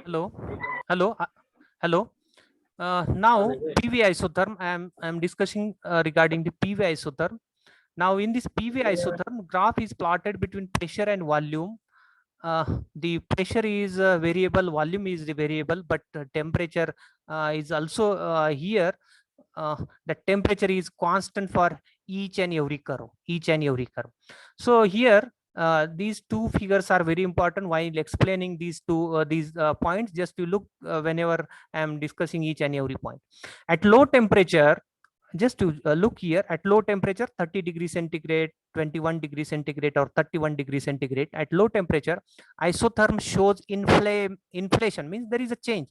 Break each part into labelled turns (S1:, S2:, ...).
S1: Hello, hello, hello. Now PV isotherm. I'm discussing regarding the PV isotherm. Now in this PV isotherm, graph is plotted between pressure and volume. The pressure is variable, volume is the variable, but temperature is also here. The temperature is constant for each and every curve, So here these two figures are very important while explaining these points. Just to look whenever I am discussing each and every point. At low temperature, just to look here, at low temperature 30 degrees centigrade, 21 degrees centigrade, or 31 degrees centigrade, at low temperature isotherm shows inflation, means there is a change.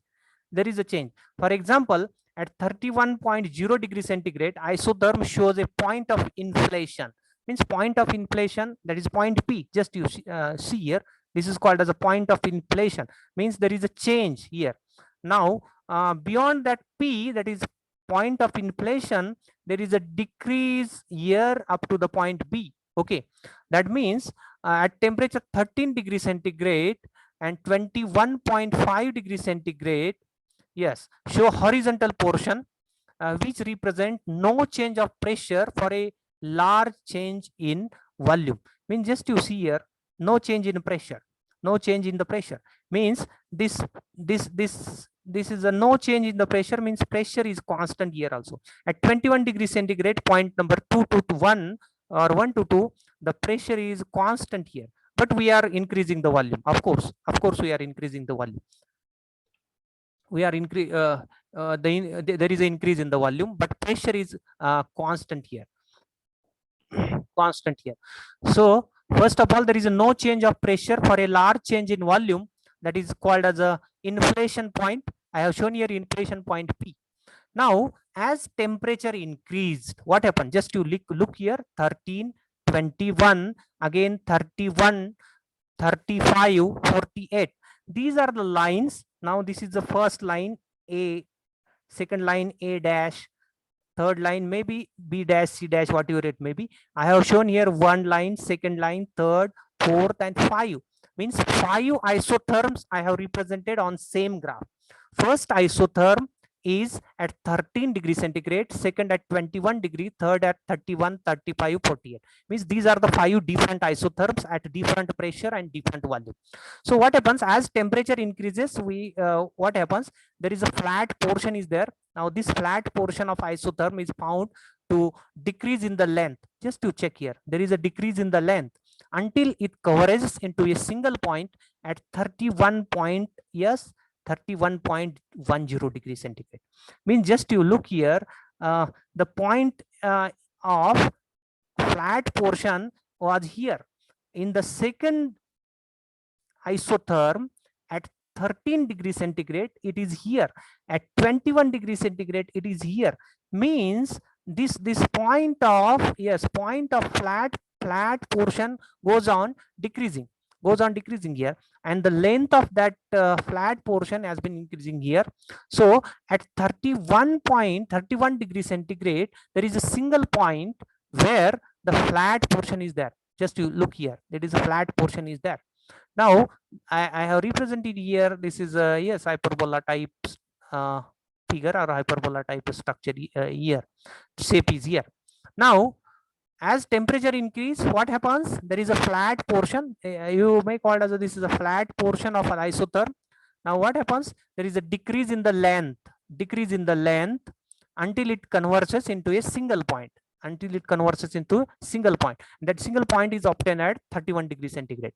S1: For example, at 31.0 degrees centigrade, isotherm shows a point of inflation, means point of inflation, that is point P. Just you see here, this is called as a point of inflation, means there is a change here. Now beyond that P, that is point of inflation, there is a decrease here up to the point B. Okay, that means at temperature 13 degrees centigrade and 21.5 degrees centigrade, yes, show horizontal portion which represent no change of pressure for a large change in volume. Means just you see here, no change in pressure, means this is a no change in the pressure, means pressure is constant here also. At 21 degrees centigrade, point number 2 to 1 or 1 to 2, the pressure is constant here, but we are increasing the volume. Of course we are increasing the volume. There is an increase in the volume, but pressure is constant here. So first of all, there is no change of pressure for a large change in volume, that is called as a inflation point. I have shown here inflation point P. Now as temperature increased, what happened? Just to look here, 13, 21, again 31, 35, 48. These are the lines. Now this is the first line A, second line A dash, third line maybe B dash, C dash, whatever it may be. I have shown here one line, second line, third, fourth, and 5. Means 5 isotherms I have represented on same graph. First isotherm is at 13 degrees centigrade, second at 21 degree, third at 31, 35, 48. Means these are the 5 different isotherms at different pressure and different volume. So what happens as temperature increases, what happens, there is a flat portion is there. Now this flat portion of isotherm is found to decrease in the length. Just to check here, there is a decrease in the length until it converges into a single point at 31 point, yes, 31.10 degrees centigrade. Means just you look here, the point of flat portion was here. In the second isotherm at 13 degrees centigrade, it is here. At 21 degrees centigrade, it is here. Means this point of, yes, point of flat portion goes on decreasing here, and the length of that flat portion has been increasing here. So at 31 degrees centigrade, there is a single point where the flat portion is there. Just you look here, there is a flat portion is there. Now I have represented here, this is a, yes, hyperbola type figure or hyperbola type structure here, shape is here. Now as temperature increase, what happens? There is a flat portion. You may call it as this is a flat portion of an isotherm. Now what happens? There is a decrease in the length until it converges into a single point. That single point is obtained at 31 degrees centigrade.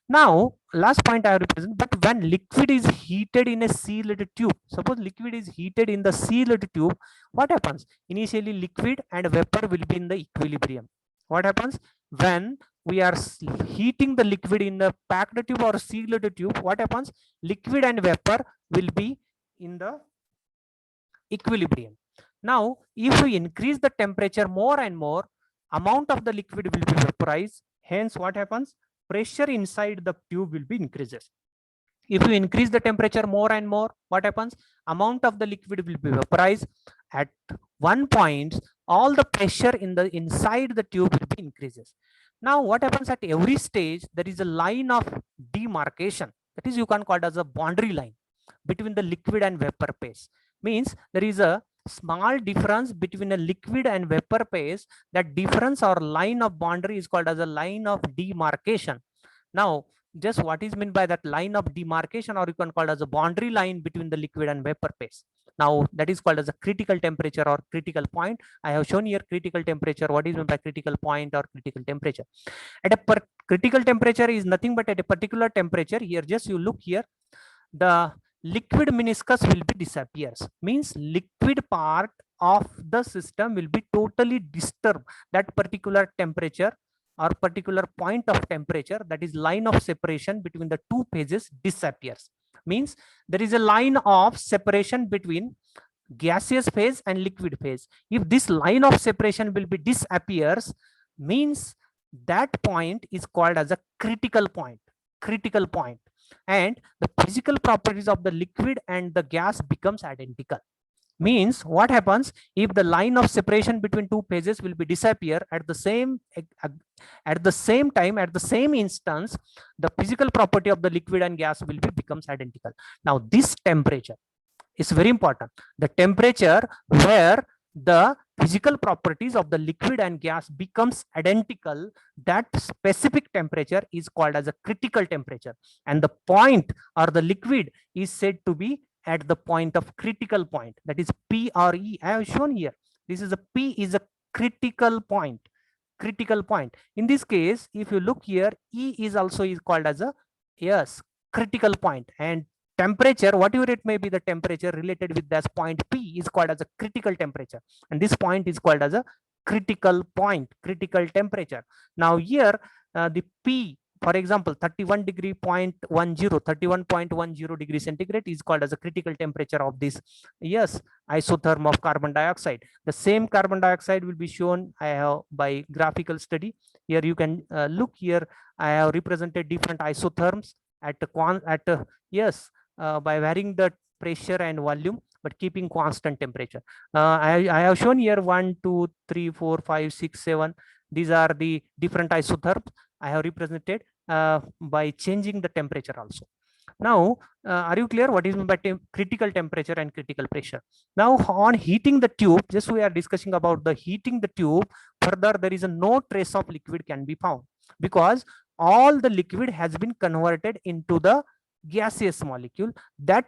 S1: Now last point I represent, but when liquid is heated in a sealed tube, suppose liquid is heated in the sealed tube, what happens? Initially liquid and vapor will be in the equilibrium. What happens when we are heating the liquid in the packed tube or sealed tube? What happens? Liquid and vapor will be in the equilibrium. Now if we increase the temperature more and more, amount of the liquid will be vaporized. Hence what happens? Pressure inside the tube will be increases. If you increase the temperature more and more, what happens? Amount of the liquid will be vaporized. At one point, all the pressure in the inside the tube will be increases. Now what happens at every stage? There is a line of demarcation. That is, you can call it as a boundary line between the liquid and vapor phase. Means there is a small difference between a liquid and vapor phase. That difference or line of boundary is called as a line of demarcation. Now, just what is meant by that line of demarcation, or you can call it as a boundary line between the liquid and vapor phase. Now, that is called as a critical temperature or critical point. I have shown here critical temperature. What is meant by critical point or critical temperature? At a critical temperature is nothing but at a particular temperature. Here, just you look here, the liquid meniscus will be disappears. Means liquid part of the system will be totally disturbed. That particular temperature or particular point of temperature, that is line of separation between the two phases, disappears. Means there is a line of separation between gaseous phase and liquid phase. If this line of separation will be disappears, means that point is called as a critical point. Critical point. And the physical properties of the liquid and the gas becomes identical. Means what happens if the line of separation between two phases will be disappear at the same time, at the same instance, the physical property of the liquid and gas will be becomes identical. Now this temperature is very important. The temperature where the physical properties of the liquid and gas becomes identical, that specific temperature is called as a critical temperature, and the point or the liquid is said to be at the point of critical point, that is P or E. I have shown here, this is a P is a critical point. Critical point. In this case, if you look here, E is also is called as a, yes, critical point, and temperature, whatever it may be, the temperature related with this point P is called as a critical temperature, and this point is called as a critical point, critical temperature. Now here the P, for example, 31.10 degrees centigrade is called as a critical temperature of this, yes, isotherm of carbon dioxide. The same carbon dioxide will be shown I have by graphical study. Here you can look here, I have represented different isotherms at yes, by varying the pressure and volume but keeping constant temperature. I have shown here 1, 2, 3, 4, 5, 6, 7. These are the different isotherms I have represented by changing the temperature also. Now, are you clear what is meant by critical temperature and critical pressure? Now, on heating the tube, just we are discussing about the heating the tube. Further, there is no trace of liquid can be found because all the liquid has been converted into the gaseous molecule. That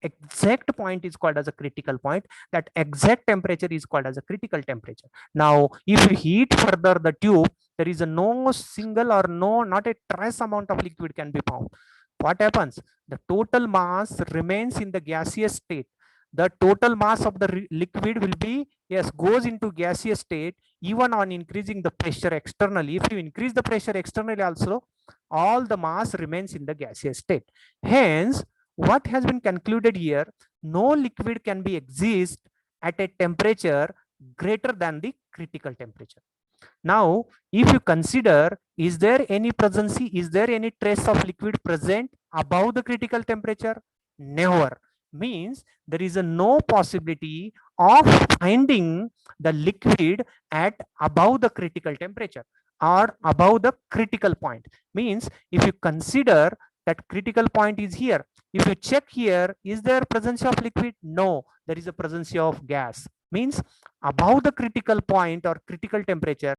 S1: exact point is called as a critical point. That exact temperature is called as a critical temperature. Now, if you heat further the tube, there is no single or not a trace amount of liquid can be found. What happens? The total mass remains in the gaseous state. The total mass of the liquid will be, yes, goes into gaseous state even on increasing the pressure externally. If you increase the pressure externally also, all the mass remains in the gaseous state. Hence, what has been concluded here, no liquid can be exist at a temperature greater than the critical temperature. Now, if you consider, is there any presence, is there any trace of liquid present above the critical temperature? Never. Means there is no possibility of finding the liquid at above the critical temperature or above the critical point. Means if you consider that critical point is here, if you check here, is there presence of liquid? No, there is a presence of gas. Means above the critical point or critical temperature,